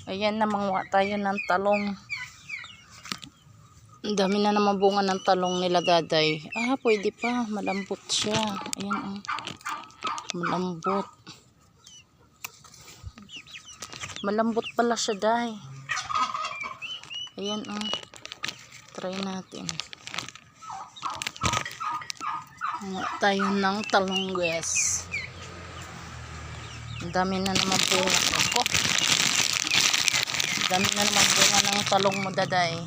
Ayan na, manguha tayo ng talong. Ang dami na naman bunga ng talong nila daday. Pwede pa. Malambot siya. Ayan, malambot. Malambot pala siya, day. Ayan, try natin. Manguha tayo ng talong, guys. Ang dami na naman bunga. Ang dami na naman bunga ng talong mo, daday.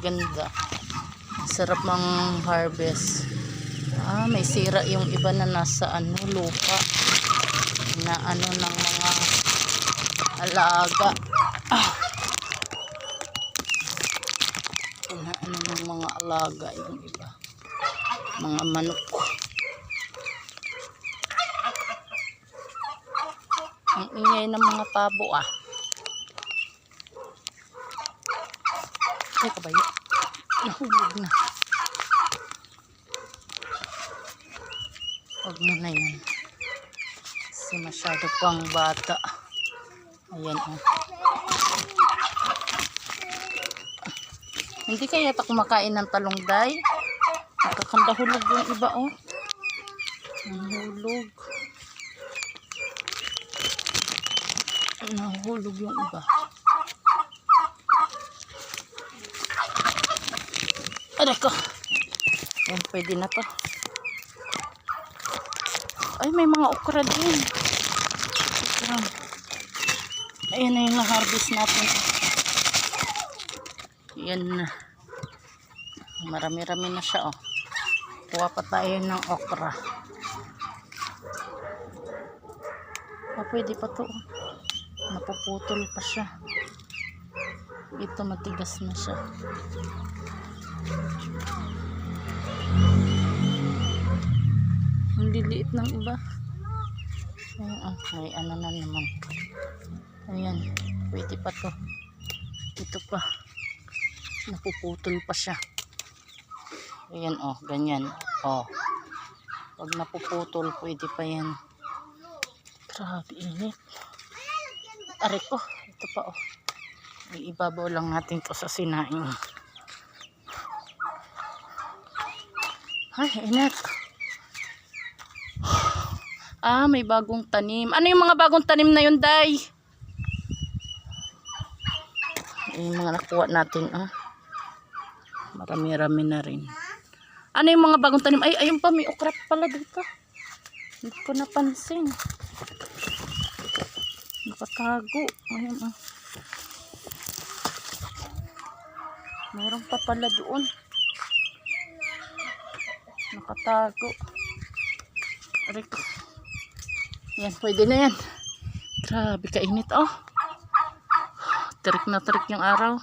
Ganda. Sarap mang harvest. May sira yung iba na nasa lupa na ng mga alaga. Na ng mga alaga yung iba. Mga manok. Ang ingay ng mga pabo Ay, kabayo. Nahulog na. Huwag mo na yun. Kasi masyado pang bata. Ayan, Hindi kaya ito kumakain ng talong, day? Nakakandahulog yung iba, Nahulog. Nahulog yung iba. Aray ko. Ayan, pwede na to. Ay, may mga okra din. Okra. Ayan na yung na-harvest natin. Ayan na. Marami-rami na siya, Kuha pa tayo ng okra. Pwede pa to, Napuputol pa siya. Ito matigas na siya. Ang liliit ng iba. Ayan, may ano na naman. Ayan, pwede pa to. Ito pa. Napuputol pa siya. Ayan, ganyan. Pag napuputol, pwede pa yan. Grabe, init. Aray ko, ito pa, Ibabaw lang natin to sa sinaing. Ay, init. May bagong tanim. Ano yung mga bagong tanim na yun, day? Yung mga nakuha natin, Marami-rami na rin. Ano yung mga bagong tanim? Ay, ayun pa, may okra pala dito. Hindi ko napansin. Nakatago. Ayun, Mayroon pa pala doon. Nakatago. Aray ko. Yan, pwede na yan. Grabe kainit, Tarik na tarik yung araw.